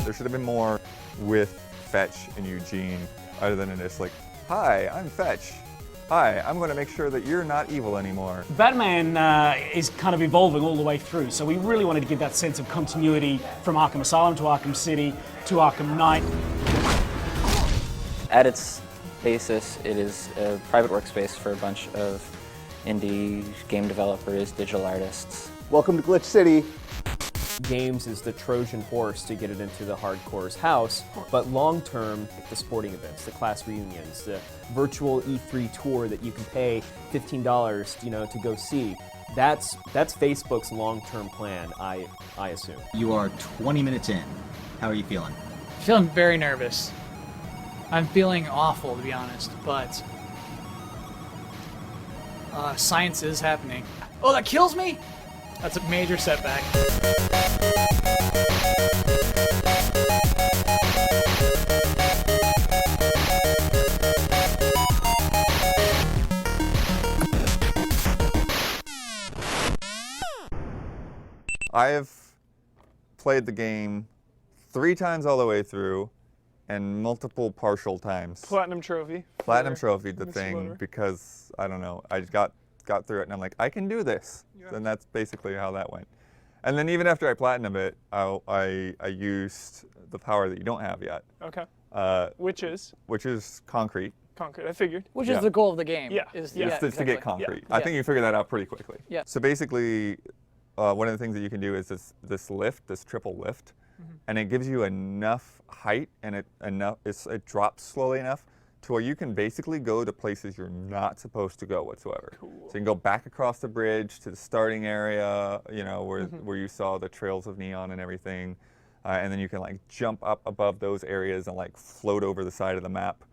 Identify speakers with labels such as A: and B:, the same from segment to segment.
A: There should have been more with Fetch and Eugene, other than just like, hi, I'm Fetch. Hi, I'm going to make sure that you're not evil anymore.
B: Batman is kind of evolving all the way through, so we really wanted to give that sense of continuity from Arkham Asylum to Arkham City to Arkham Knight.
C: At its basis, it is a private workspace for a bunch of indie game developers, digital artists.
D: Welcome to Glitch City.
E: Games is the Trojan horse to get it into the hardcore's house, but long-term, the sporting events, the class reunions, the virtual E3 tour that you can pay $15, to go see. That's Facebook's long-term plan, I assume.
F: You are 20 minutes in. How are you feeling?
G: Feeling very nervous. I'm feeling awful, to be honest, but science is happening. Oh, that kills me? That's a major setback.
A: I have played the game 3 times all the way through and multiple partial times.
H: Platinum trophy.
A: Platinum trophy, the
H: Mr.
A: thing,
H: Loader.
A: because, I don't know, I got through it and I'm like, I can do this.
H: Yeah.
A: And that's basically how that went. And then even after I platinumed it, I used the power that you don't have yet.
H: Okay. Which is?
A: Which is concrete.
H: Concrete, I figured.
G: Which
A: Yeah.
G: is the goal of the game.
H: Yeah.
G: Is,
H: Yeah.
A: It's to
G: exactly.
A: get concrete.
G: Yeah.
A: I think you figured that out pretty quickly.
G: Yeah.
A: So basically, one of the things that you can do is this lift, this triple lift, and it gives you enough height and it drops slowly enough to where you can basically go to places you're not supposed to go whatsoever.
H: Cool.
A: So you can go back across the bridge to the starting area, where you saw the trails of neon and everything, and then you can like jump up above those areas and like float over the side of the map.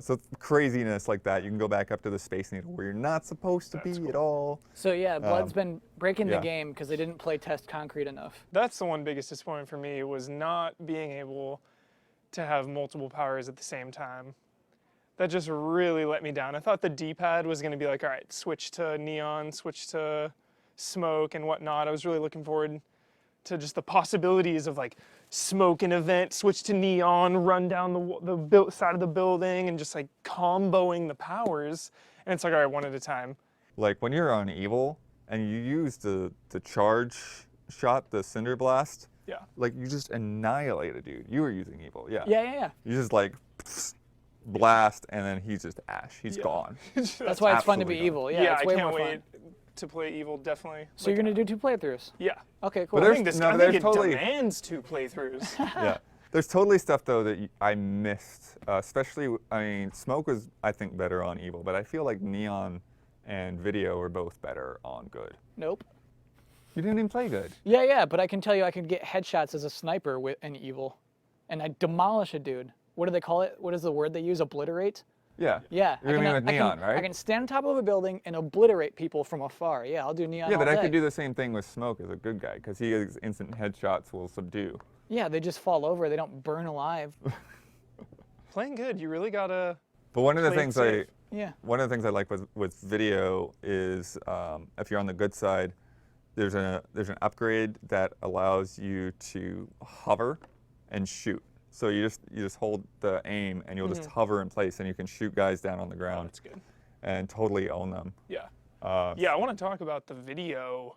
A: So craziness like that. You can go back up to the Space Needle where you're not supposed to be at all.
G: So yeah, Blood's been breaking
A: yeah.
G: the game because they didn't play test concrete enough.
H: That's the one biggest disappointment for me, was not being able to have multiple powers at the same time. That just really let me down. I thought the D-pad was going to be like, all right, switch to neon, switch to smoke and whatnot. I was really looking forward to just the possibilities of like smoke an event, switch to neon, run down the side of the building, and just like comboing the powers. And it's like, all right, one at a time.
A: Like when you're on evil and you use the charge shot, the Cinder Blast,
H: Yeah.
A: like you just annihilate a dude. You were using evil, yeah.
G: Yeah.
A: You just like blast and then he's just ash. He's
H: Yeah.
A: gone.
G: That's why it's fun to be
A: absolutely
G: evil. Yeah,
H: Yeah,
G: it's
H: I
G: way
H: can't
G: more
H: wait
G: fun.
H: to play evil, definitely.
G: So you're gonna do 2 playthroughs?
H: Yeah.
G: Okay, cool.
A: But
H: I
A: there's-
H: think this
A: no,
H: I
A: but
H: think
A: there's
H: it
A: totally-
H: demands 2 playthroughs.
A: Yeah. There's totally stuff though that I missed, especially, Smoke was, I think, better on evil, but I feel like Neon and Video were both better on good.
G: Nope.
A: You didn't even play good.
G: Yeah, but I can tell you I can get headshots as a sniper with an evil, and I demolish a dude. What do they call it? What is the word they use? Obliterate?
A: Yeah.
G: Yeah.
A: You're gonna be with Neon, right?
G: I can stand on top of a building and obliterate people from afar. Yeah, I'll do Neon
A: Yeah,
G: all
A: but I
G: day.
A: could do the same thing with Smoke as a good guy, because he has instant headshots will subdue.
G: Yeah, they just fall over. They don't burn alive.
H: Playing good, you really gotta.
A: But one of the
H: Play it
A: things
H: safe.
G: Yeah.
A: One of the things I like with Video is if you're on the good side, there's an upgrade that allows you to hover and shoot. So you just hold the aim and you'll just hover in place and you can shoot guys down on the ground.
H: That's good.
A: And totally own them.
H: Yeah. Yeah, I want to talk about the video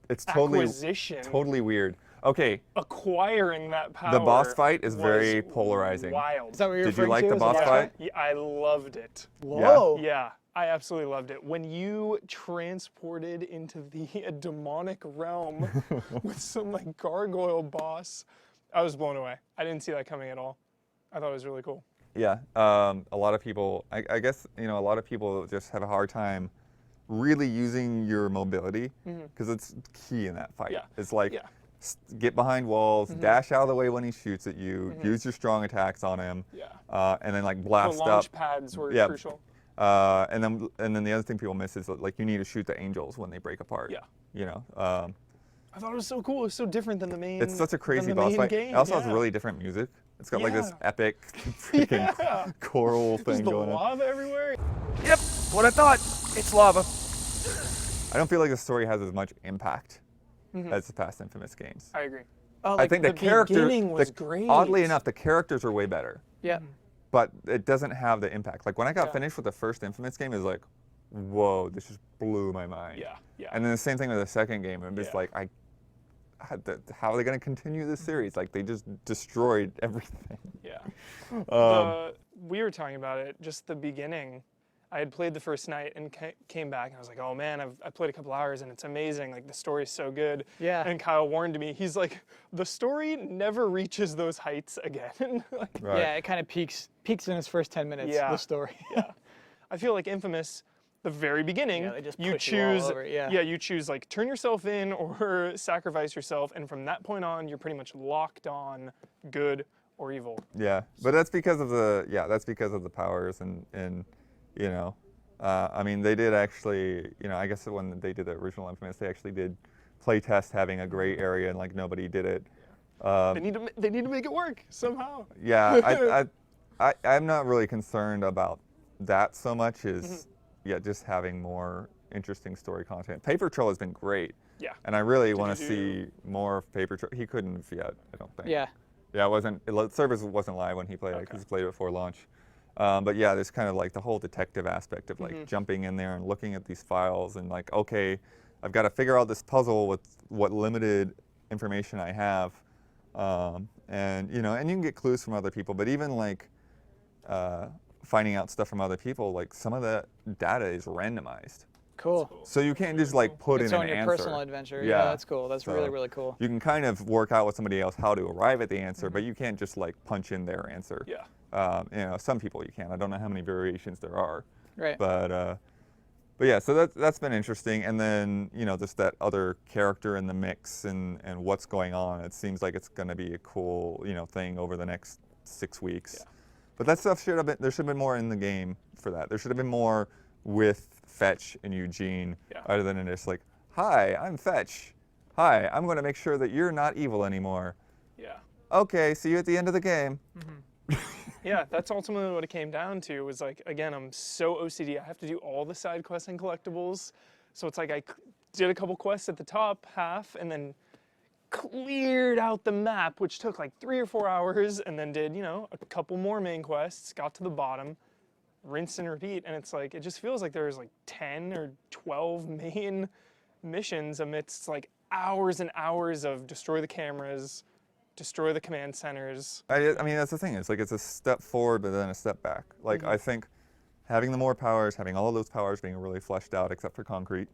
A: It's
H: acquisition.
A: totally weird. Okay,
H: Acquiring that power.
A: the boss fight is
H: was
A: very polarizing.
H: Wild.
G: Is that what you're
A: Did you
G: referring
A: like
G: to
A: the
G: as
A: boss
G: a
A: fight?
H: Yeah, I loved it.
G: Whoa.
H: Yeah, I absolutely loved it. When you transported into the demonic realm with some like gargoyle boss, I was blown away. I didn't see that coming at all. I thought it was really cool.
A: Yeah, a lot of people, I guess, a lot of people just have a hard time really using your mobility because it's key in that fight.
H: Yeah.
A: It's like,
H: Yeah.
A: Get behind walls, dash out of the way when he shoots at you, use your strong attacks on him,
H: Yeah.
A: and then like
H: The
A: blast
H: launch
A: up.
H: pads were
A: Yeah.
H: crucial.
A: And then the other thing people miss is like you need to shoot the angels when they break apart.
H: Yeah. I thought it was so cool. It was so different than the main.
A: It's such a crazy
H: than the
A: boss
H: main
A: fight.
H: Game.
A: It also
H: yeah.
A: has really different music. It's got like this
H: Yeah.
A: epic freaking choral
H: There's
A: thing
H: the
A: going on.
H: lava everywhere.
D: Yep, what I thought. It's lava.
A: I don't feel like the story has as much impact as the past Infamous games.
H: I agree.
G: Oh,
A: I
G: like
A: think the
H: the
A: character,
H: beginning was great.
A: oddly enough, the characters are way better,
G: yeah.
A: but it doesn't have the impact. Like when I got
H: Yeah.
A: finished with the first Infamous game, it was like, whoa, this just blew my mind.
H: Yeah, yeah.
A: And then the same thing with the second game. I'm just
H: Yeah.
A: like, how are they going to continue this series? Like they just destroyed everything.
H: Yeah.
A: Um,
H: We were talking about it, just the beginning. I had played the first night and came back and I was like, oh man, I played a couple hours and it's amazing. Like the story's so good.
G: Yeah.
H: And Kyle warned me, he's like, the story never reaches those heights again. Like,
A: right.
G: Yeah, it kind of peaks in its first 10 minutes,
H: Yeah.
G: the story.
H: yeah. I feel like Infamous, the very beginning,
G: Yeah, they just
H: you
G: push you all
H: choose,
G: over it, yeah.
H: you choose like turn yourself in or sacrifice yourself, and from that point on, you're pretty much locked on good or evil.
A: Yeah, but that's because of the powers and you know, I mean they did actually, you know, I guess when they did the original Infamous, they actually did play test having a gray area and like nobody did it.
H: They need to make it work somehow.
A: Yeah, I'm not really concerned about that so much as just having more interesting story content. Paper Trail has been great.
H: Yeah.
A: And I really want to
H: you
A: see more of Paper Trail. He couldn't have yet, I don't think.
G: Yeah.
A: Yeah, the service wasn't live when he played it because he played it before launch. But yeah, there's kind of like the whole detective aspect of like jumping in there and looking at these files and like, okay, I've got to figure out this puzzle with what limited information I have. And you know, and you can get clues from other people, but even like finding out stuff from other people, like some of the data is randomized.
G: Cool.
A: So you can't just like put
G: It's
A: in
G: on
A: an
G: your
A: answer.
G: personal adventure. Yeah, that's cool. That's
A: So
G: really, really cool.
A: You can kind of work out with somebody else how to arrive at the answer, but you can't just like punch in their answer.
H: Yeah.
A: You know, some people you can. I don't know how many variations there are.
G: Right.
A: But yeah, so that's been interesting. And then you know, just that other character in the mix and what's going on. It seems like it's going to be a cool thing over the next 6 weeks.
H: Yeah.
A: But that stuff should have been. There should have been more in the game for that. There should have been more with Fetch and Eugene, other than just like, hi, I'm Fetch. Hi, I'm going to make sure that you're not evil anymore.
H: Yeah.
A: Okay, see you at the end of the game.
H: Yeah, that's ultimately what it came down to. Was like, again, I'm so OCD. I have to do all the side quests and collectibles. So it's like I did a couple quests at the top half and then cleared out the map, which took like 3 or 4 hours, and then did, a couple more main quests, got to the bottom, rinse and repeat. And it's like, it just feels like there's like 10 or 12 main missions amidst like hours and hours of destroy the cameras, destroy the command centers.
A: I mean, that's the thing. It's like it's a step forward, but then a step back. Like I think having the more powers, having all of those powers being really fleshed out, except for concrete,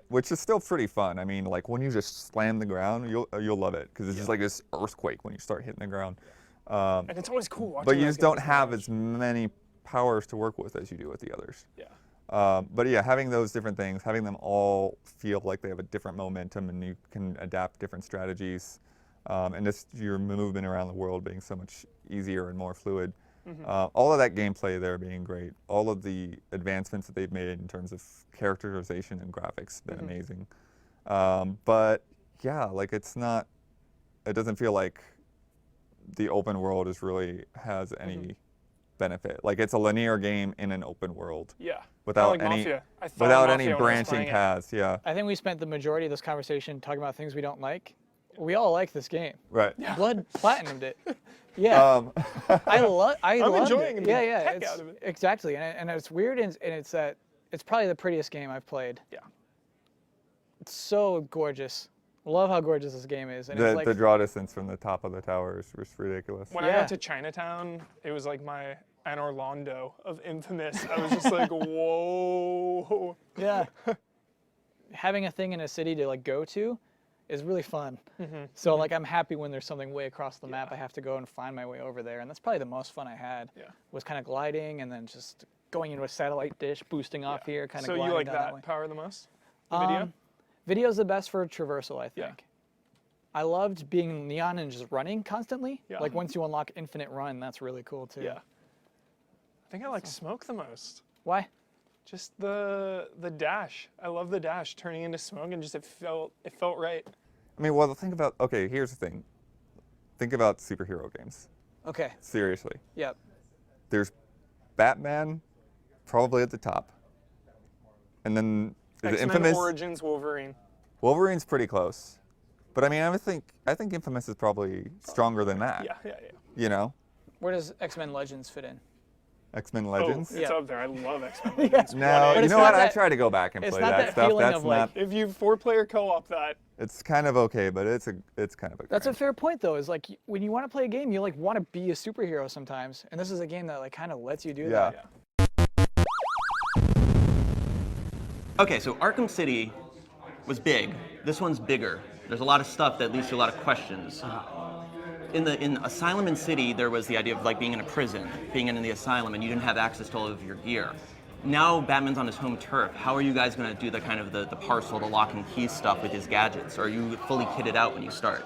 A: which is still pretty fun. I mean, like when you just slam the ground, you'll love it because it's just like this earthquake when you start hitting the ground.
H: And it's always cool watching.
A: But you
H: those
A: just don't
H: guys
A: have
H: manage.
A: as many powers to work with as you do with the others.
H: Yeah.
A: But yeah, having those different things, having them all feel like they have a different momentum and you can adapt different strategies, and just your movement around the world being so much easier and more fluid. All of that gameplay there being great. All of the advancements that they've made in terms of characterization and graphics been amazing. But yeah, like it doesn't feel like the open world has any benefit. Like it's a linear game in an open world.
H: Yeah.
A: Without
H: Kinda like
A: any
H: Mafia. I thought
A: without
H: Mafia
A: any
H: when I was
A: branching
H: playing it.
A: paths. Yeah.
G: I think we spent the majority of this conversation talking about things we don't like. We all like this game.
A: Right.
G: Blood platinumed it. Yeah. I love
H: enjoying
G: it.
H: the
G: Yeah,
H: heck
G: it's,
H: out of it.
G: exactly. And it's weird, and it's that it's probably the prettiest game I've played.
H: Yeah.
G: It's so gorgeous. Love how gorgeous this game is. And
A: The,
G: it's like,
A: the draw distance from the top of the tower is just ridiculous.
H: When I
G: Yeah.
H: got to Chinatown, it was like my Anne Orlando of Infamous. I was just like, whoa.
G: yeah. Having a thing in a city to like go to is really fun. So like I'm happy when there's something way across the map I have to go and find my way over there, and that's probably the most fun I had.
H: Yeah.
G: Was kind of gliding and then just going into a satellite dish, boosting off here, kind of
H: So
G: gliding
H: you like
G: down
H: that
G: way.
H: power the most? The video?
G: Video's the best for traversal, I
H: Yeah.
G: think. I loved being neon and just running constantly.
H: Yeah.
G: Like once you unlock infinite run, that's really cool too.
H: Yeah. I think I like smoke the most.
G: Why?
H: Just the dash. I love the dash turning into smoke, and just it felt right.
A: I mean, well, here's the thing. Think about superhero games.
G: Okay.
A: Seriously.
G: Yep.
A: There's Batman, probably at the top. And then is it
H: X-Men
A: Infamous?
H: Origins Wolverine.
A: Wolverine's pretty close. But I mean, I think Infamous is probably stronger than that.
H: Yeah.
A: You know,
G: Where does X-Men Legends fit in?
A: X-Men Legends.
H: Oh, it's
G: Yeah.
H: up there. I love X-Men Legends.
A: No,
G: But
A: you
G: it's
A: know
G: not
A: what? I
G: that-
A: try to go back and
G: it's
A: play
G: not
A: that
G: that
A: stuff.
G: feeling
A: That's
G: of, like,
A: not.
H: If you 4-player co-op that,
A: It's kind of okay, but it's kind of a.
G: That's a
A: grind.
G: fair point, though. Is like when you want to play a game, you like want to be a superhero sometimes, and this is a game that like kind of lets you do
A: Yeah.
G: that.
I: Okay, so Arkham City was big. This one's bigger. There's a lot of stuff that leads to a lot of questions. In Asylum and City, there was the idea of like being in a prison, being in the asylum, and you didn't have access to all of your gear. Now Batman's on his home turf. How are you guys going to do the kind of the parcel, the lock and key stuff with his gadgets? Or are you fully kitted out when you start?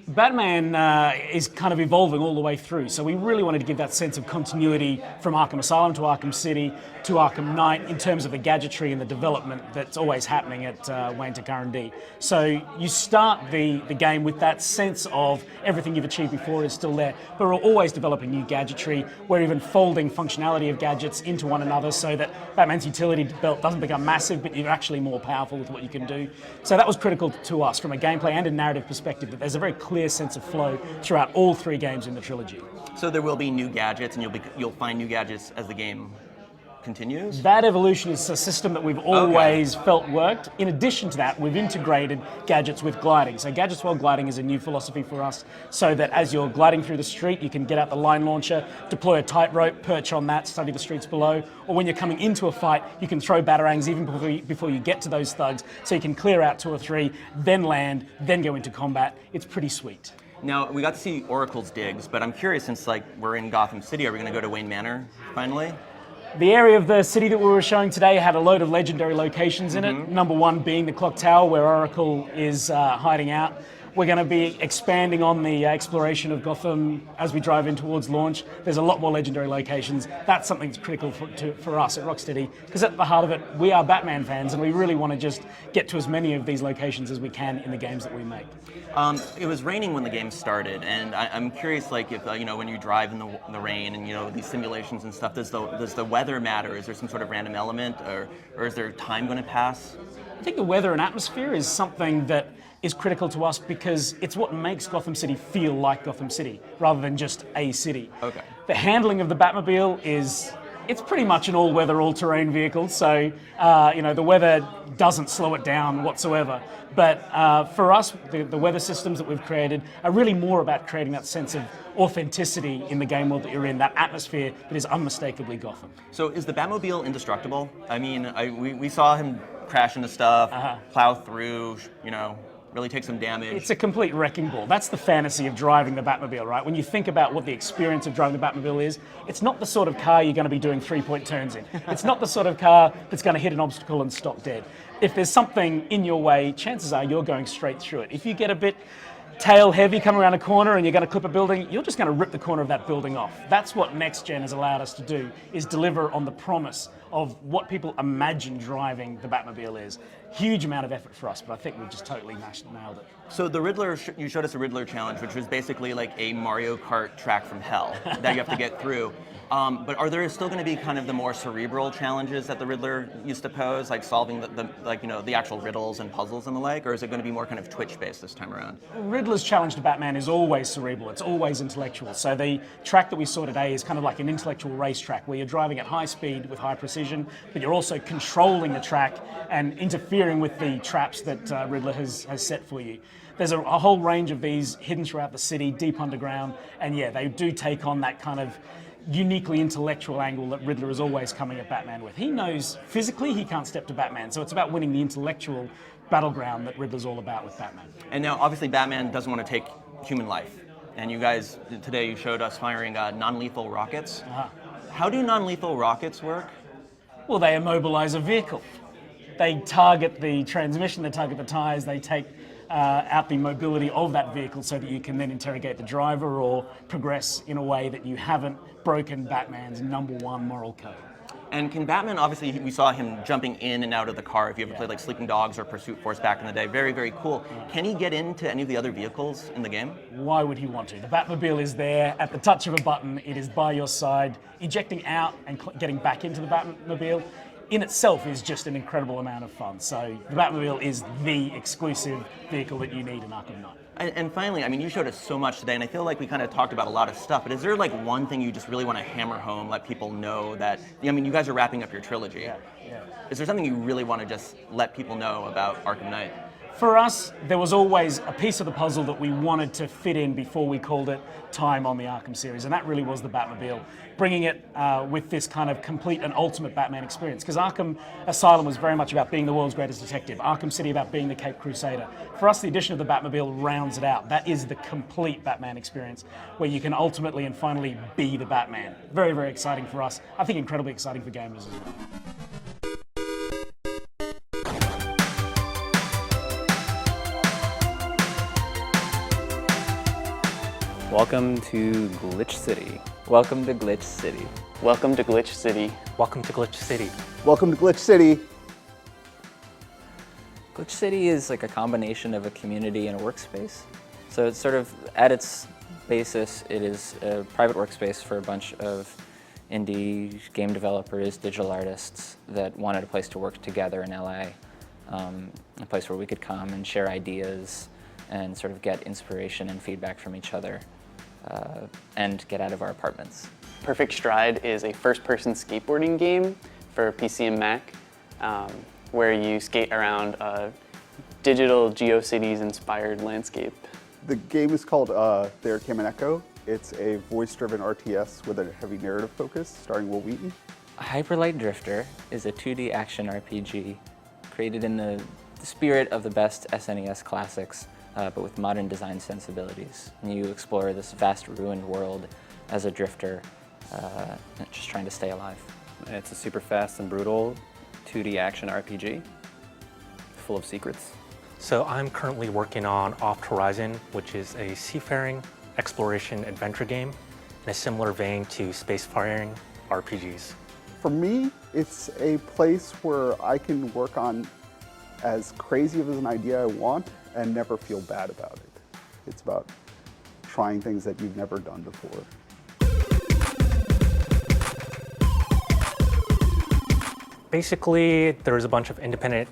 B: Batman is kind of evolving all the way through, so we really wanted to give that sense of continuity from Arkham Asylum to Arkham City to Arkham Knight in terms of the gadgetry and the development that's always happening at Wayne to R&D. So you start the game with that sense of everything you've achieved before is still there, but we're always developing new gadgetry. We're even folding functionality of gadgets into one another so that Batman's utility belt doesn't become massive, but you're actually more powerful with what you can do. So that was critical to us from a gameplay and a narrative perspective, that there's a very clear sense of flow throughout all three games in the trilogy.
I: So there will be new gadgets, and you'll find new gadgets as the game continues?
B: That evolution is a system that we've always felt worked. In addition to that, we've integrated gadgets with gliding. So gadgets while gliding is a new philosophy for us, so that as you're gliding through the street, you can get out the line launcher, deploy a tightrope, perch on that, study the streets below, or when you're coming into a fight, you can throw batarangs even before you get to those thugs, so you can clear out 2 or 3, then land, then go into combat. It's pretty sweet.
I: Now, we got to see Oracle's digs, but I'm curious, since like we're in Gotham City, are we going to go to Wayne Manor finally?
B: The area of the city that we were showing today had a load of legendary locations in it. Number one being the Clock Tower, where Oracle is hiding out. We're going to be expanding on the exploration of Gotham as we drive in towards launch. There's a lot more legendary locations. That's something that's critical for us at Rocksteady, because at the heart of it, we are Batman fans, and we really want to just get to as many of these locations as we can in the games that we make.
I: It was raining when the game started, and I'm curious, like, if when you drive in the rain and these simulations and stuff, does the weather matter? Is there some sort of random element, or is there time going to pass?
B: I think the weather and atmosphere is something that is critical to us, because it's what makes Gotham City feel like Gotham City rather than just a city.
I: Okay.
B: The handling of the Batmobile it's pretty much an all-weather, all-terrain vehicle, so the weather doesn't slow it down whatsoever. But for us, the weather systems that we've created are really more about creating that sense of authenticity in the game world that you're in, that atmosphere that is unmistakably Gotham.
I: So is the Batmobile indestructible? I mean, we saw him crash into stuff, plow through, really take some damage.
B: It's a complete wrecking ball. That's the fantasy of driving the Batmobile, right? When you think about what the experience of driving the Batmobile is, it's not the sort of car you're going to be doing 3-point turns in. It's not the sort of car that's going to hit an obstacle and stop dead. If there's something in your way, chances are you're going straight through it. If you get a bit tail heavy coming around a corner and you're going to clip a building, you're just going to rip the corner of that building off. That's what Next Gen has allowed us to do, is deliver on the promise of what people imagine driving the Batmobile is. Huge amount of effort for us, but I think we've just totally nailed it.
I: So the Riddler, you showed us a Riddler challenge, which was basically like a Mario Kart track from hell that you have to get through. But are there still going to be kind of the more cerebral challenges that the Riddler used to pose, like solving the actual riddles and puzzles and the like, or is it going to be more kind of Twitch-based this time around?
B: Riddler's challenge to Batman is always cerebral. It's always intellectual. So the track that we saw today is kind of like an intellectual racetrack, where you're driving at high speed with high precision, but you're also controlling the track and interfering with the traps that Riddler has set for you. There's a whole range of these hidden throughout the city, deep underground, and yeah, they do take on that kind of uniquely intellectual angle that Riddler is always coming at Batman with. He knows physically he can't step to Batman, so it's about winning the intellectual battleground that Riddler's all about with Batman.
I: And now, obviously, Batman doesn't want to take human life. And you guys, today you showed us firing non-lethal rockets. How do non-lethal rockets work?
B: Well, they immobilize a vehicle. They target the transmission, they target the tires, they take out the mobility of that vehicle so that you can then interrogate the driver or progress in a way that you haven't broken Batman's #1 moral code.
I: And can Batman, obviously, we saw him jumping in and out of the car. If you ever played like Sleeping Dogs or Pursuit Force back in the day, very, very cool. Can he get into any of the other vehicles in the game?
B: Why would he want to? The Batmobile is there at the touch of a button. It is by your side. Ejecting out and getting back into the Batmobile in itself is just an incredible amount of fun. So the Batmobile is the exclusive vehicle that you need in Arkham Knight.
I: And finally, I mean, you showed us so much today, and I feel like we kind of talked about a lot of stuff, but is there like one thing you just really want to hammer home, let people know that, I mean, you guys are wrapping up your trilogy.
B: Yeah.
I: Is there something you really want to just let people know about Arkham Knight?
B: For us, there was always a piece of the puzzle that we wanted to fit in before we called it time on the Arkham series, and that really was the Batmobile. Bringing it with this kind of complete and ultimate Batman experience, because Arkham Asylum was very much about being the world's greatest detective, Arkham City about being the Caped Crusader. For us, the addition of the Batmobile rounds it out. That is the complete Batman experience, where you can ultimately and finally be the Batman. Very, very exciting for us. I think incredibly exciting for gamers as well.
C: Welcome to Glitch City. Welcome to Glitch City.
J: Welcome to Glitch City.
H: Welcome to Glitch City.
D: Welcome to Glitch City.
C: Glitch City is like a combination of a community and a workspace. So it's sort of, at its basis, it is a private workspace for a bunch of indie game developers, digital artists that wanted a place to work together in LA. A place where we could come and share ideas and sort of get inspiration and feedback from each other and get out of our apartments.
J: Perfect Stride is a first-person skateboarding game for PC and Mac where you skate around a digital GeoCities-inspired landscape.
K: The game is called There Came an Echo. It's a voice-driven RTS with a heavy narrative focus, starring Will Wheaton.
C: Hyperlight Drifter is a 2D action RPG created in the spirit of the best SNES classics, but with modern design sensibilities. And you explore this vast ruined world as a drifter, just trying to stay alive.
L: It's a super fast and brutal 2D action RPG, full of secrets.
M: So I'm currently working on Off Horizon, which is a seafaring exploration adventure game in a similar vein to spacefaring RPGs.
K: For me, it's a place where I can work on as crazy of an idea I want and never feel bad about it. It's about trying things that you've never done before.
M: Basically, there's a bunch of independent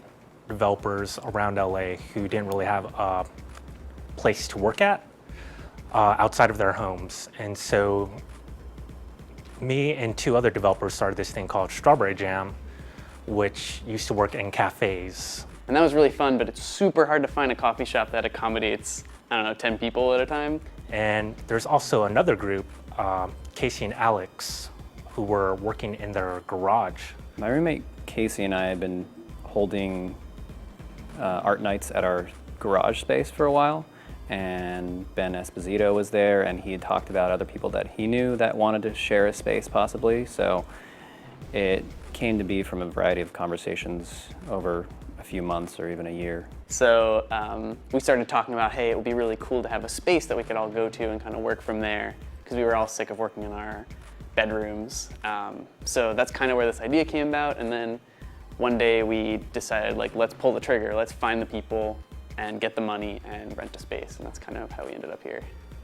M: developers around LA who didn't really have a place to work at outside of their homes. And so me and two other developers started this thing called Strawberry Jam, which used to work in cafes.
J: And that was really fun, but it's super hard to find a coffee shop that accommodates, 10 people at a time.
M: And there's also another group, Casey and Alex, who were working in their garage.
L: My roommate Casey and I had been holding art nights at our garage space for a while, and Ben Esposito was there, and he had talked about other people that he knew that wanted to share a space possibly. So it came to be from a variety of conversations over a few months or even a year.
J: So we started talking about, hey, it would be really cool to have a space that we could all go to and kind of work from there, because we were all sick of working in our bedrooms. So that's kind of where this idea came about. And then one day we decided, let's pull the trigger, let's find the people and get the money and rent a space. And that's kind of how we ended up here.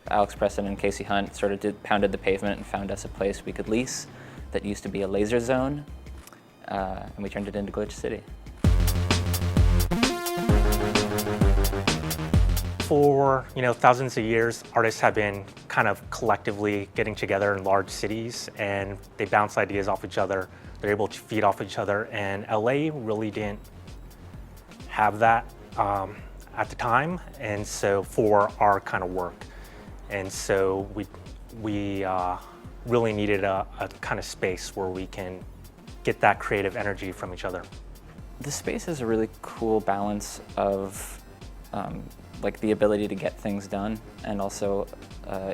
C: Alex Preston and Casey Hunt sort of pounded the pavement and found us a place we could lease that used to be a laser zone, and we turned it into Glitch City.
M: For thousands of years, artists have been kind of collectively getting together in large cities, and they bounce ideas off each other. They're able to feed off each other, and LA really didn't have that at the time, and so for our kind of work. And so we really needed a kind of space where we can get that creative energy from each other.
C: The space is a really cool balance of the ability to get things done, and also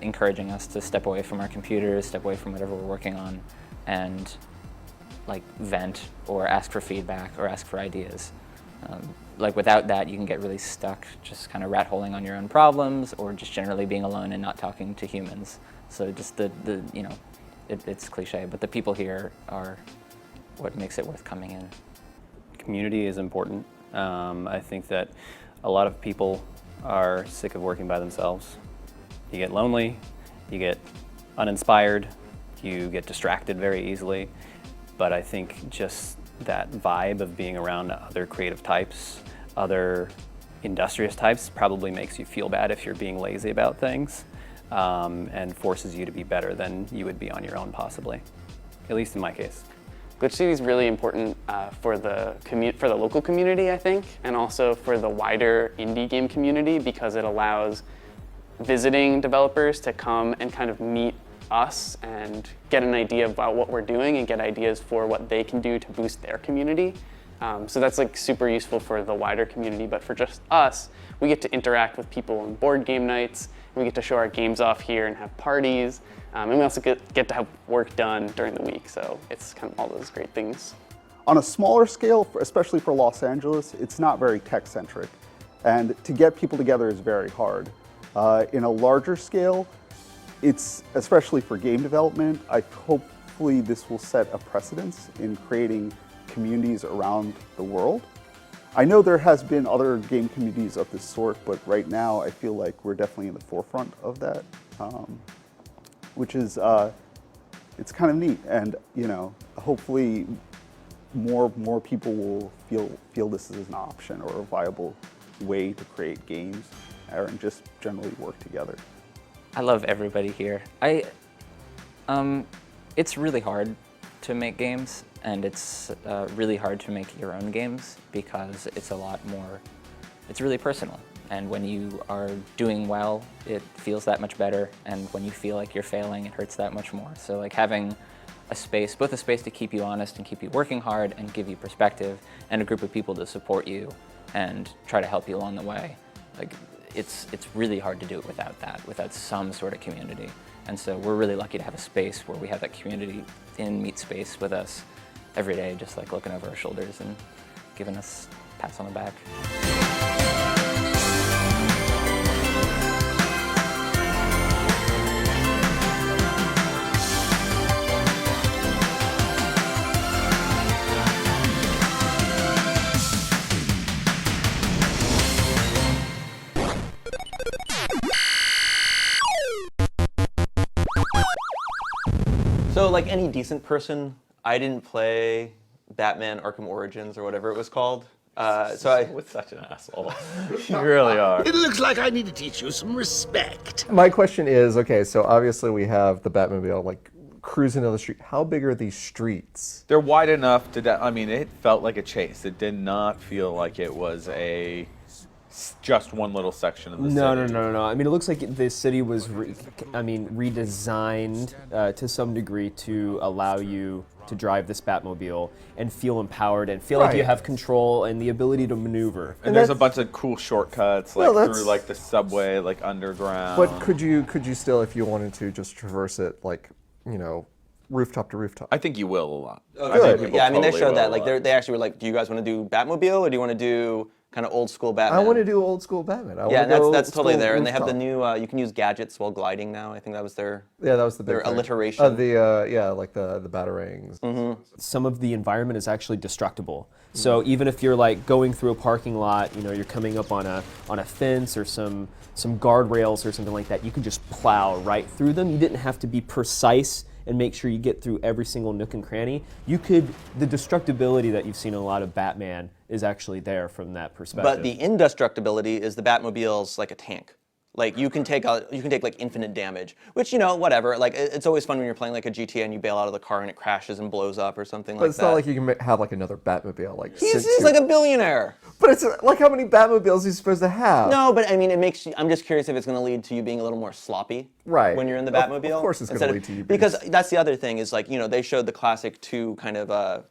C: encouraging us to step away from our computers, step away from whatever we're working on, and vent or ask for feedback or ask for ideas. Without that, you can get really stuck just kind of rat holing on your own problems, or just generally being alone and not talking to humans. So just it's cliche, but the people here are what makes it worth coming in.
L: Community is important. I think that a lot of people are sick of working by themselves. You get lonely, you get uninspired, you get distracted very easily, but I think just that vibe of being around other creative types, other industrious types, probably makes you feel bad if you're being lazy about things, and forces you to be better than you would be on your own, possibly. At least in my case.
J: Glitch City is really important for the local community, I think, and also for the wider indie game community, because it allows visiting developers to come and kind of meet us and get an idea about what we're doing and get ideas for what they can do to boost their community. So that's like super useful for the wider community, but for just us, we get to interact with people on board game nights, and we get to show our games off here and have parties, and we also get to have work done during the week, so it's kind of all those great things.
K: On a smaller scale, especially for Los Angeles, it's not very tech-centric, and to get people together is very hard. In a larger scale, it's, especially for game development, hopefully this will set a precedence in creating communities around the world. I know there has been other game communities of this sort, but right now I feel like we're definitely in the forefront of that, which is, it's kind of neat. And hopefully more people will feel this is an option or a viable way to create games and just generally work together.
C: I love everybody here. It's really hard to make games, and it's really hard to make your own games because it's it's really personal. And when you are doing well, it feels that much better. And when you feel like you're failing, it hurts that much more. So like having a space, both a space to keep you honest and keep you working hard and give you perspective, and a group of people to support you and try to help you along the way. Like it's really hard to do it without that, without some sort of community. And so we're really lucky to have a space where we have that community in Meet Space with us every day, just like looking over our shoulders and giving us pats on the back.
I: So like any decent person, I didn't play Batman Arkham Origins or whatever it was called.
N: With such an asshole. You really are.
D: It looks like I need to teach you some respect.
N: My question is, okay, so obviously we have the Batmobile like cruising down the street. How big are these streets?
O: They're wide enough to, I mean, it felt like a chase. It did not feel like it was just one little section of the city.
E: No. I mean, it looks like the city was, redesigned to some degree to allow you to drive this Batmobile and feel empowered and feel like you have control and the ability to maneuver.
O: And there's a bunch of cool shortcuts, like through like the subway, like underground.
N: But could you still, if you wanted to, just traverse it like, rooftop to rooftop?
O: I think you will a lot.
I: Yeah, I mean, they showed that. Like, they actually were like, do you guys want to do Batmobile or do you want to do kind of old school Batman?
N: I want to do old school Batman.
I: Yeah, that's totally there. And they have the new, you can use gadgets while gliding now. I think that was their
N: big
I: alliteration.
N: Like the batarangs.
I: Mm-hmm.
E: Some of the environment is actually destructible. So even if you're like going through a parking lot, you're coming up on a fence or some guardrails or something like that, you can just plow right through them. You didn't have to be precise and make sure you get through every single nook and cranny. The destructibility that you've seen in a lot of Batman is actually there from that perspective.
I: But the indestructibility is the Batmobile's like a tank. Like you can take like infinite damage, which whatever. Like it's always fun when you're playing like a GTA and you bail out of the car and it crashes and blows up or something like that.
N: But it's not like you can have like another Batmobile. Like
I: he's like a billionaire.
N: But it's like how many Batmobiles he's supposed to have?
I: No, but I mean, I'm just curious if it's going to lead to you being a little more sloppy.
N: Right.
I: When you're in the Batmobile.
N: Of course, it's going to lead to you.
I: Because that's the other thing is like they showed the classic two kind of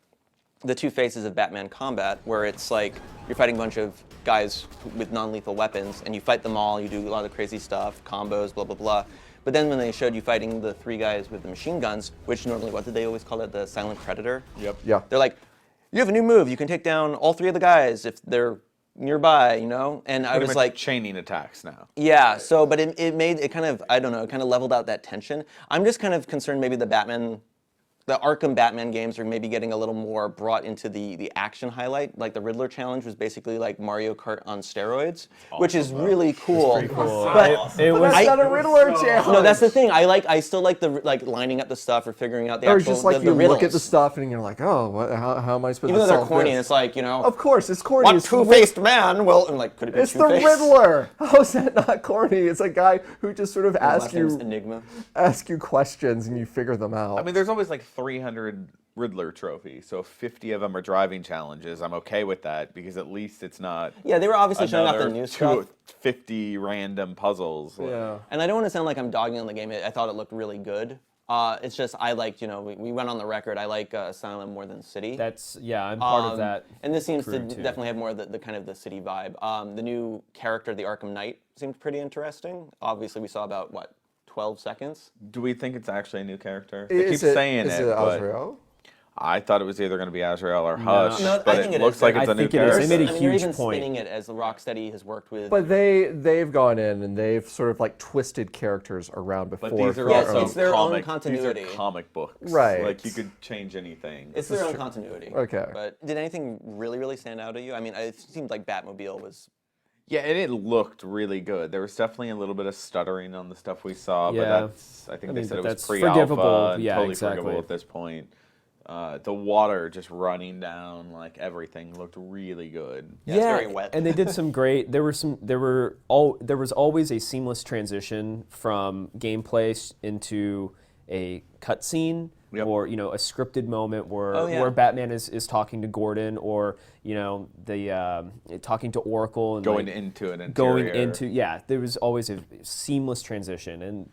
I: the two phases of Batman combat, where it's like you're fighting a bunch of guys with non-lethal weapons, and you fight them all, you do a lot of crazy stuff, combos, blah, blah, blah. But then when they showed you fighting the three guys with the machine guns, which normally, what did they always call it, the silent predator?
O: Yep.
N: Yeah.
I: They're like, you have a new move, you can take down all three of the guys if they're nearby, And I was like,
O: chaining attacks now.
I: Yeah, but it kind of, I don't know, it kind of leveled out that tension. I'm just kind of concerned maybe the Batman the Arkham Batman games are maybe getting a little more brought into the action highlight. Like the Riddler challenge was basically like Mario Kart on steroids, which is really cool.
E: It's pretty cool.
I: But
E: It was
N: That's not a Riddler challenge.
I: no, that's the thing. I still like the lining up the stuff or figuring out the
N: Or
I: actual
N: just like
I: the
N: you
I: riddles.
N: look at the stuff and you're like, oh, how am I supposed
I: Even
N: to
I: though they're
N: solve
I: corny,
N: this?
I: and it's like, you know,
N: Of course, it's corny.
I: what
N: It's
I: two-faced man? Well, and like, could it be
N: It's the
I: Two-Face?
N: Riddler. How is that not corny? It's a guy who just sort of
I: His last name's Enigma.
N: ask you questions and you figure them out.
O: I mean, there's always like 300 Riddler trophies, so if 50 of them are driving challenges, I'm okay with that because at least it's not.
I: Yeah, they were obviously showing off the
O: another
I: new stuff.
O: 50 random puzzles.
N: Yeah.
I: And I don't want to sound like I'm dogging on the game. I thought it looked really good. It's just I liked, you know, we went on the record. I like Asylum more than City.
E: I'm part of that.
I: And this seems to
E: crew, too.
I: definitely have more of the kind of the city vibe. The new character, the Arkham Knight, seemed pretty interesting. Obviously, we saw about 12 seconds.
O: Do we think it's actually a new character? They keep
N: Is it
O: saying it, but
N: Azrael?
O: I thought it was either going to be Azrael or Hush,
I: No,
O: but
I: I think
O: it looks
I: is.
O: like it's
E: I
O: a new
E: think it is.
O: character.
E: They made a
I: I mean, they're
E: huge
I: even
E: point.
I: spinning it as Rocksteady has worked with.
N: But they've gone in and they've sort of like twisted characters around before.
O: But these are
I: Yes,
O: also
I: it's their own
O: comic,
I: continuity.
O: These are comic books.
N: Right.
O: Like you could change anything.
I: It's their own continuity.
N: Okay.
I: But did anything really stand out to you? I mean, it seemed like Batmobile was.
O: Yeah, and it looked really good. There was definitely a little bit of stuttering on the stuff we saw,
E: Yeah.
O: but I think
E: I
O: they
E: mean,
O: said it
E: but
O: was
E: that's
O: pre-alpha
E: forgivable.
O: and
E: Yeah,
O: totally
E: exactly.
O: forgivable at this point. The water just running down, like everything looked really good.
I: Yeah, it's very wet.
E: And they did some great. There was always a seamless transition from gameplay into a cutscene.
O: Yep.
E: Or a scripted moment where
I: Oh, yeah.
E: where Batman is talking to Gordon, or the talking to Oracle and
O: Going
E: like,
O: into an
E: going
O: interior.
E: into there was always a seamless transition, and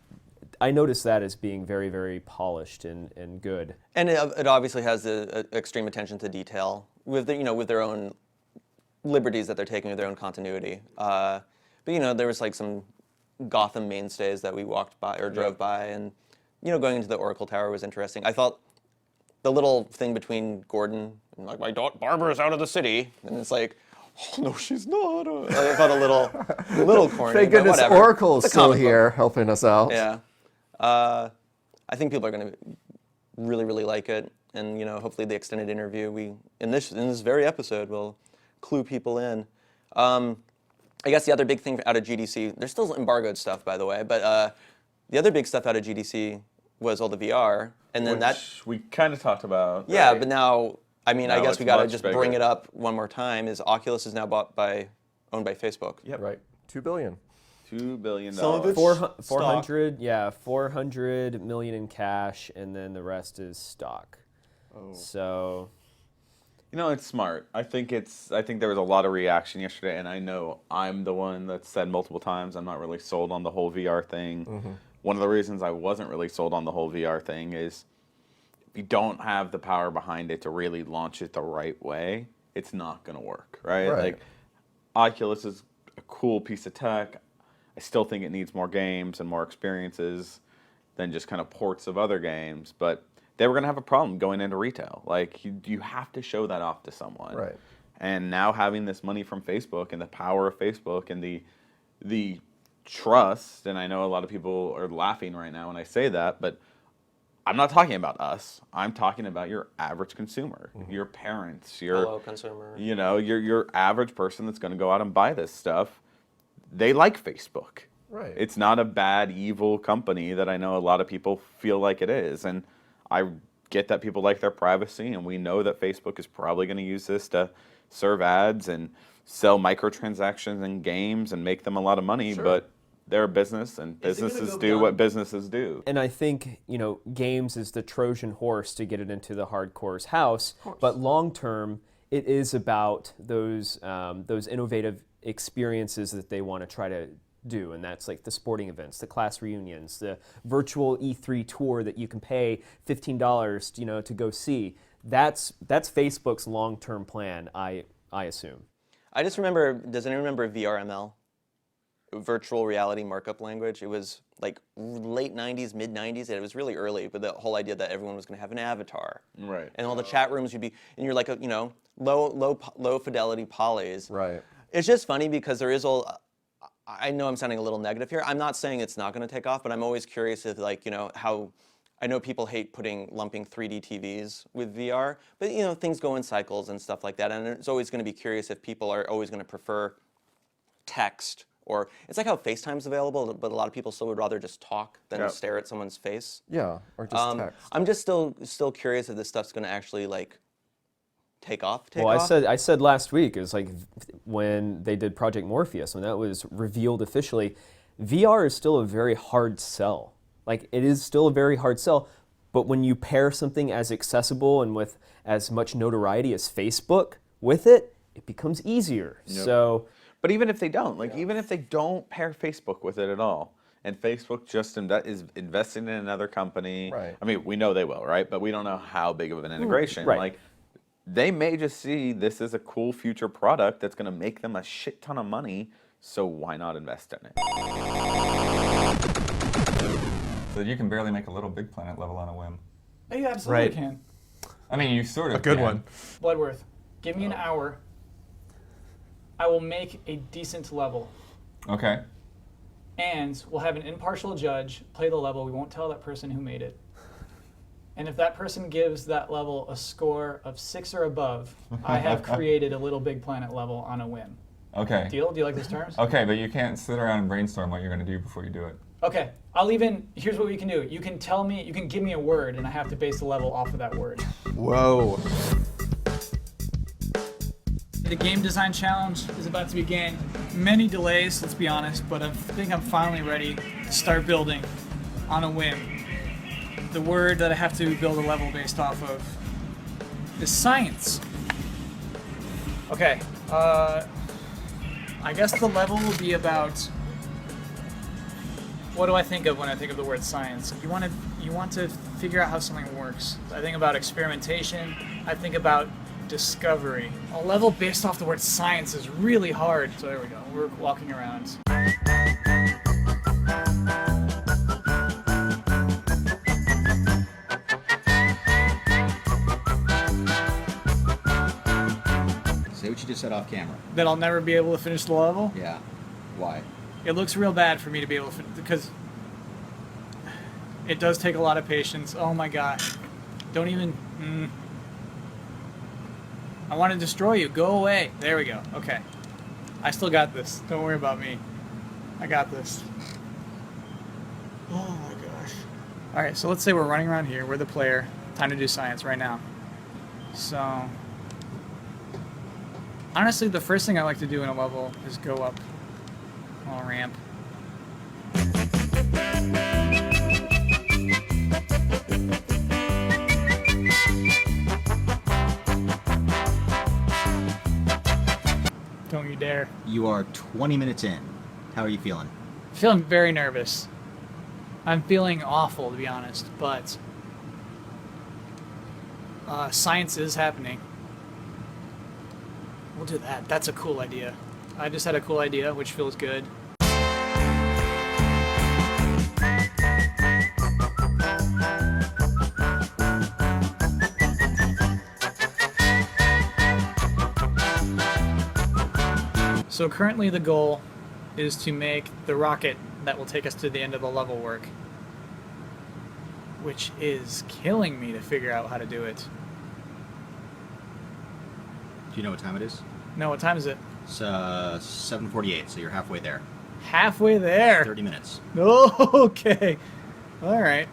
E: I noticed that as being very, very polished and good.
I: And it obviously has the extreme attention to detail with with their own liberties that they're taking with their own continuity. But there was like some Gotham mainstays that we walked by or drove by, and going into the Oracle Tower was interesting. I thought the little thing between Gordon and like my daughter Barbara's out of the city, and it's like, oh no, she's not. I thought a little corny.
N: Thank
I: but
N: goodness
I: whatever.
N: Oracle's
I: It's a
N: still
I: comic book.
N: here helping us out.
I: Yeah. I think people are going to really like it, and hopefully the extended interview in this very episode will clue people in. I guess the other big thing out of GDC, there's still embargoed stuff by the way, but the other big stuff out of GDC was all the VR, and then
O: Which we kind of talked about.
I: yeah,
O: right?
I: but now I mean I
O: Now
I: guess
O: it's
I: we got to
O: much
I: just
O: bigger.
I: bring it up one more time. Is Oculus is now owned by Facebook.
O: Yep.
N: Right. $2 billion.
O: $2 billion.
I: Some of it's
E: 400 million in cash, and then the rest is stock.
N: Oh.
E: So
O: It's smart. I think there was a lot of reaction yesterday, and I know I'm the one that said multiple times I'm not really sold on the whole VR thing.
N: Mm-hmm.
O: One of the reasons I wasn't really sold on the whole VR thing is if you don't have the power behind it to really launch it the right way, it's not going to work, right?
N: Right.
O: Like Oculus is a cool piece of tech. I still think it needs more games and more experiences than just kind of ports of other games, but they were going to have a problem going into retail. Like, you have to show that off to someone.
N: Right.
O: And now having this money from Facebook and the power of Facebook and the trust, and I know a lot of people are laughing right now when I say that, but I'm not talking about us. I'm talking about your average consumer, your parents, your
I: Hello, consumer.
O: your average person that's going to go out and buy this stuff. They like Facebook.
N: Right.
O: It's not a bad, evil company that I know a lot of people feel like it is. And I get that people like their privacy, and we know that Facebook is probably going to use this to serve ads and sell microtransactions and games and make them a lot of money, but they're a business, and businesses do what businesses do.
E: And I think, games is the Trojan horse to get it into the hardcore's house, but long term, it is about those innovative experiences that they want to try to do, and that's like the sporting events, the class reunions, the virtual E3 tour that you can pay $15, to go see. That's Facebook's long-term plan, I assume.
I: I just remember. Does anyone remember VRML? Virtual reality markup language. It was like late 90s, mid 90s, and it was really early, but the whole idea that everyone was going to have an avatar.
O: Right.
I: And all the chat rooms would be, and you're like, low fidelity polys.
N: Right.
I: It's just funny because there is I know I'm sounding a little negative here. I'm not saying it's not going to take off, but I'm always curious if how I know people hate lumping 3D TVs with VR, but things go in cycles and stuff like that. And it's always going to be curious if people are always going to prefer text, or it's like how FaceTime's available, but a lot of people still would rather just talk than stare at someone's face.
N: Yeah, or just text.
I: I'm just still curious if this stuff's going to actually like take off.
E: Well, I said last week, it was like when they did Project Morpheus, when that was revealed officially, VR is still a very hard sell. Like, it is still a very hard sell, but when you pair something as accessible and with as much notoriety as Facebook with it, it becomes easier.
O: Yep.
E: So,
O: but even if they don't, even if they don't pair Facebook with it at all, and Facebook just is investing in another company,
N: right.
O: I mean, we know they will, right? But we don't know how big of an integration.
E: Right.
O: Like, they may just see this as a cool future product that's going to make them a shit ton of money, so why not invest in it?
A: So you can barely make a Little Big Planet level on a whim.
G: Oh, you absolutely can.
A: I mean, you sort of
N: a good
A: can.
N: one.
G: Bloodworth, give me an hour. I will make a decent level.
A: Okay.
G: And we'll have an impartial judge play the level. We won't tell that person who made it. And if that person gives that level a score of 6 or above, I have created a Little Big Planet level on a whim.
A: Okay.
G: Deal? Do you like those terms?
A: Okay, but you can't sit around and brainstorm what you're going to do before you do it.
G: Okay, here's what we can do. You can give me a word, and I have to base the level off of that word.
N: Whoa.
G: The game design challenge is about to begin. Many delays, let's be honest, but I think I'm finally ready to start building on a whim. The word that I have to build a level based off of is science. Okay, I guess the level will be about, what do I think of when I think of the word science? You want to figure out how something works. I think about experimentation. I think about discovery. A level based off the word science is really hard. So there we go. We're walking around.
F: Say what you just said off camera.
G: That I'll never be able to finish the level?
F: Yeah. Why?
G: It looks real bad for me to be able to finish, because it does take a lot of patience. Oh my god. Don't even... I want to destroy you. Go away. There we go. Okay. I still got this. Don't worry about me. I got this. Oh my gosh. Alright, so let's say we're running around here. We're the player. Time to do science right now. So... honestly, the first thing I like to do in a level is go up a ramp. Don't you dare.
F: You are 20 minutes in. How are you feeling?
G: Feeling very nervous. I'm feeling awful, to be honest, but science is happening. We'll do that. That's a cool idea. I just had a cool idea, which feels good. So currently the goal is to make the rocket that will take us to the end of the level work, which is killing me to figure out how to do it.
F: Do you know what time it is?
G: No, what time is it?
F: It's 7:48, so you're halfway there.
G: Halfway there.
F: 30 minutes.
G: Okay. All right.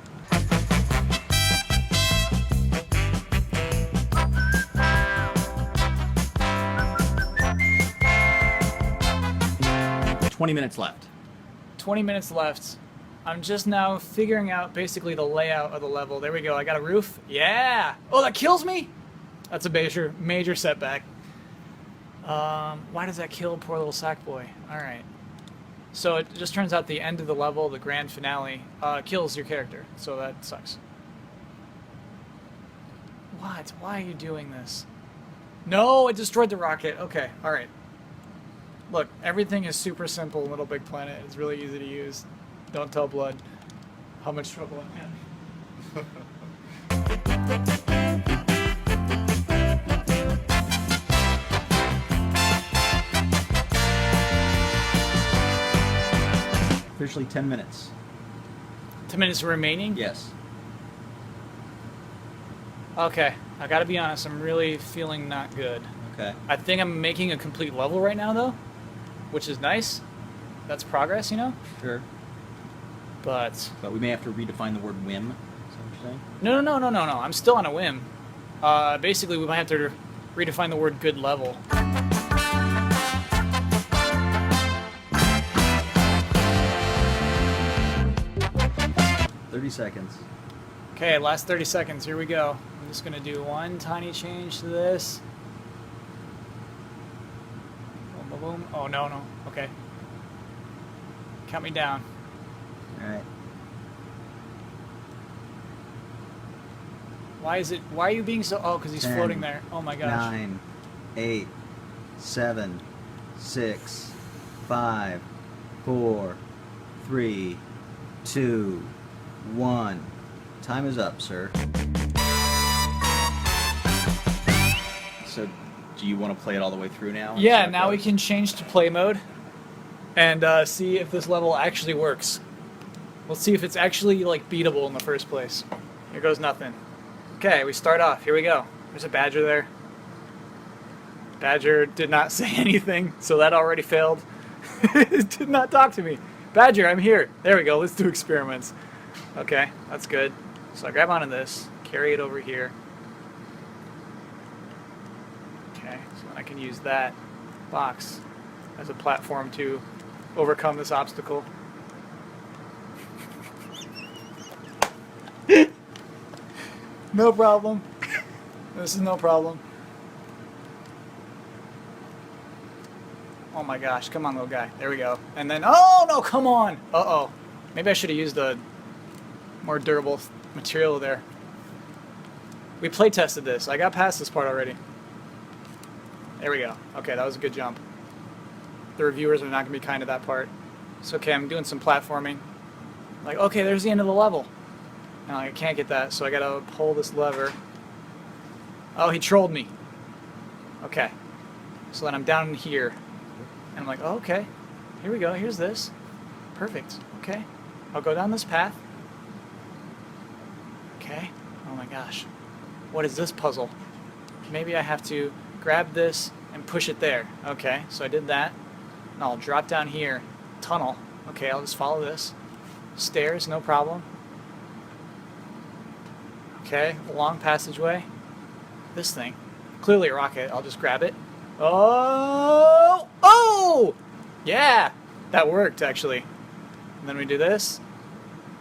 F: $20 minutes left.
G: 20 minutes left. I'm just now figuring out basically the layout of the level. There we go. I got a roof. Yeah. Oh, that kills me. That's a major setback. Why does that kill poor little sack boy? All right. So it just turns out the end of the level, the grand finale, kills your character. So that sucks. What? Why are you doing this? No, it destroyed the rocket. Okay. All right. Look, everything is super simple in Little Big Planet. It's really easy to use. Don't tell Blood how much trouble I'm in.
F: Officially 10 minutes.
G: 10 minutes remaining?
F: Yes.
G: Okay, I gotta be honest, I'm really feeling not good.
F: Okay.
G: I think I'm making a complete level right now, though, which is nice. That's progress, you know?
F: Sure.
G: But
F: we may have to redefine the word whim. Is that what you're saying?
G: No. I'm still on a whim. Basically, we might have to redefine the word good level.
F: 30 seconds.
G: Okay, last 30 seconds. Here we go. I'm just gonna do one tiny change to this. Boom, boom, boom. Oh, no. Okay. Count me down.
F: All right.
G: Why are you being so... Oh, because he's
F: 10,
G: floating there. Oh my gosh.
F: 9, 8, 7, 6, 5, 4, 3, 2, 1. Time is up, sir. So, do you want to play it all the way through now?
G: Yeah, now we can change to play mode and see if this level actually works. We'll see if it's actually like beatable in the first place. Here goes nothing. Okay, we start off. Here we go. There's a badger there. Badger did not say anything, so that already failed. It did not talk to me. Badger, I'm here. There we go. Let's do experiments. Okay, that's good. So I grab onto this, carry it over here. Okay, so then I can use that box as a platform to overcome this obstacle. No problem. This is no problem. Oh my gosh, come on, little guy. There we go. And then, oh no, come on! Uh-oh. Maybe I should have used a more durable material there. We play tested this. I got past this part already. There we go. Okay, that was a good jump. The reviewers are not going to be kind to that part. It's okay, I'm doing some platforming. Like, okay, there's the end of the level. No, I can't get that, so I gotta pull this lever. Oh, he trolled me. Okay. So then I'm down in here. And I'm like, oh, okay. Here we go, here's this. Perfect. Okay. I'll go down this path. Okay. Oh my gosh. What is this puzzle? Maybe I have to grab this and push it there. Okay, so I did that. And I'll drop down here. Tunnel. Okay, I'll just follow this. Stairs, no problem. Okay, a long passageway. This thing. Clearly a rocket. I'll just grab it. Oh! Oh! Yeah! That worked, actually. And then we do this.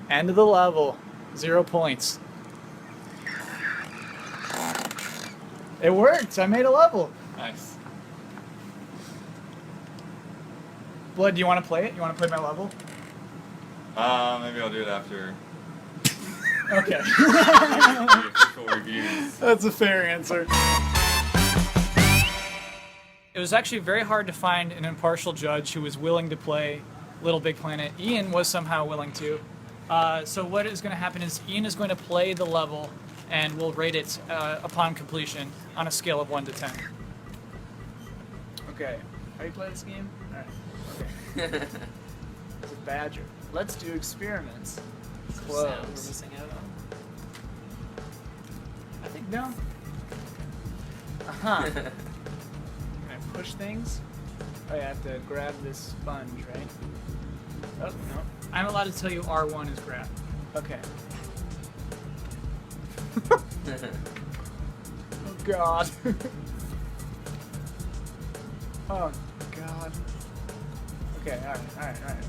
G: End of the level. 0 points. It worked! I made a level!
A: Nice.
G: Blood, do you want to play it? You want to play my level?
A: Maybe I'll do it after.
G: Okay.
A: The official reviews.
G: That's a fair answer. It was actually very hard to find an impartial judge who was willing to play Little Big Planet. Ian was somehow willing to. So what is going to happen is Ian is going to play the level and we'll rate it upon completion on a scale of 1 to 10. Okay. How do you play this game? Alright. Okay. It's a badger. Let's do experiments. Close.
J: Sounds we're missing out on.
G: I think no. Uh-huh. Can I push things? Oh yeah, I have to grab this sponge, right? Oh, no. I'm allowed to tell you R1 is grab. Okay. Oh god. Oh god. Okay, alright.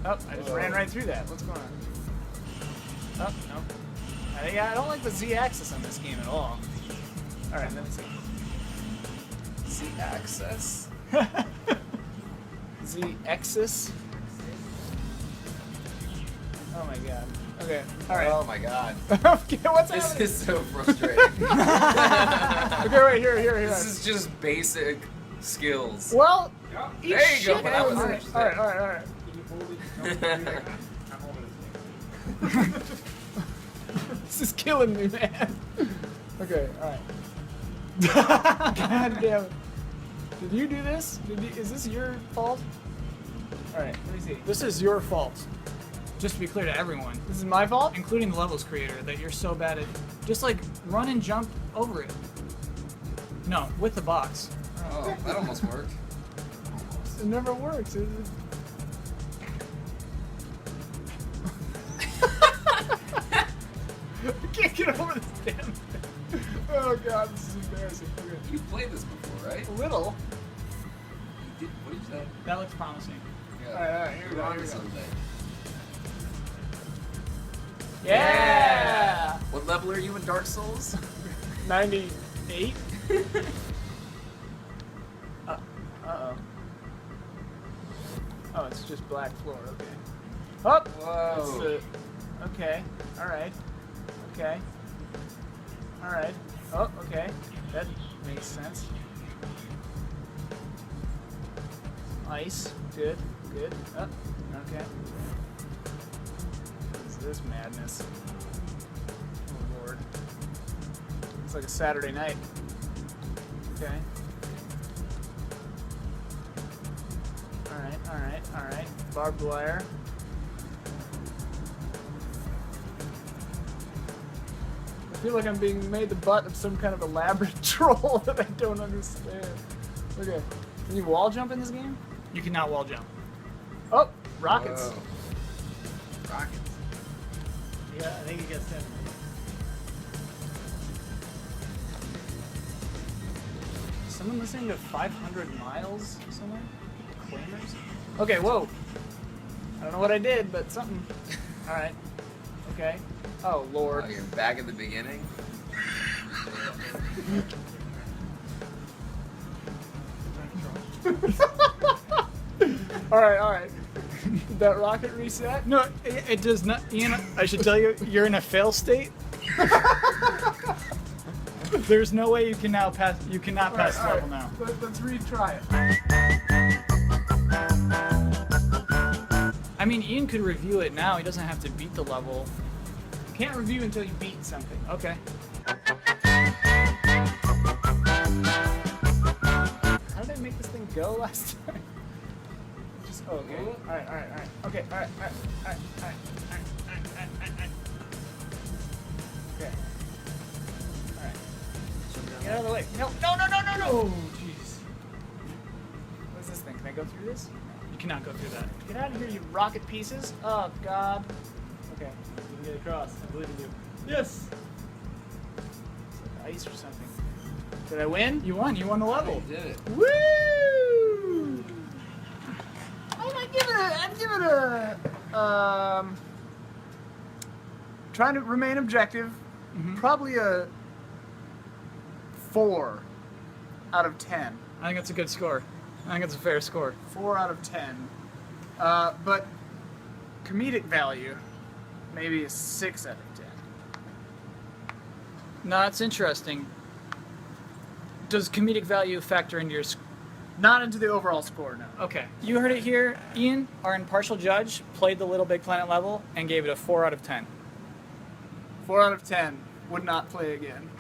G: Oh, I just ran right through that. What's going on? Oh, no. I don't like the Z-axis on this game at all. Alright, let me see. Z-axis. Z-axis. Oh my god. Okay, alright.
P: Oh my god.
G: Okay, what's
P: this
G: happening?
P: is so frustrating.
G: Okay, right here.
P: This is just basic skills.
G: Well, eat
P: there you go.
G: shit.
P: But that was
G: Alright. This is killing me, man. Okay, alright. God damn it. Did you do this? Is this your fault? Alright, let me see. This is your fault. just to be clear to everyone, this is my fault, including the levels creator, that you're so bad at just like run and jump over it. No, with the box.
P: Oh, that almost worked.
G: It never works. I can't get over this damn thing. Oh god, this is embarrassing. Okay.
P: You played this before, right?
G: A little.
P: What did you say?
G: That looks promising.
P: Yeah.
G: Alright, here we
P: You're
G: go.
P: on
G: Here
P: to
G: we go.
P: something.
G: Yeah!
P: What level are you in Dark Souls?
G: 98? Uh-oh. Oh, it's just black floor, okay. Up!
P: Whoa.
G: Okay, alright. Okay. Alright. Oh, okay. That makes sense. Ice. Good, good. Oh, okay. What is this madness? Oh, Lord. It's like a Saturday night. Okay. Alright. Barbed wire. I feel like I'm being made the butt of some kind of elaborate troll that I don't understand. Okay. Can you wall jump in this game? You cannot wall jump. Oh! Rockets.
P: Whoa. Rockets.
G: Yeah, I think he gets 10. Someone listening to 500 miles somewhere? Claimers? Okay, whoa. I don't know what I did, but something. Alright. Okay. Oh, Lord.
P: Oh, you're back at the beginning?
G: Alright. Did that rocket reset? No, it does not. Ian, I should tell you, you're in a fail state. There's no way you can now pass. You cannot pass the level now. Let's retry it. I mean, Ian could review it now. He doesn't have to beat the level. You can't review until you beat something. Okay. How did I make this thing go last time? Just, oh, okay. Alright. Okay, alright. Okay. Alright. Get out of the way. No! Oh, jeez. What is this thing? Can I go through this? You cannot go through that. Get out of here, you rocket pieces. Oh, God. Okay. You can get across. I believe in you. Yes! It's like ice or something. Did I win? You won. You won the level.
P: You did it.
G: Woo! I'd give it a, trying to remain objective, probably a 4 out of 10. I think that's a good score. I think it's a fair score. 4 out of 10. But comedic value, maybe a 6 out of 10. No, that's interesting. Does comedic value factor into your not into the overall score, no. Okay. You heard it here. Ian, our impartial judge, played the Little Big Planet level and gave it a 4 out of 10. 4 out of 10. Would not play again.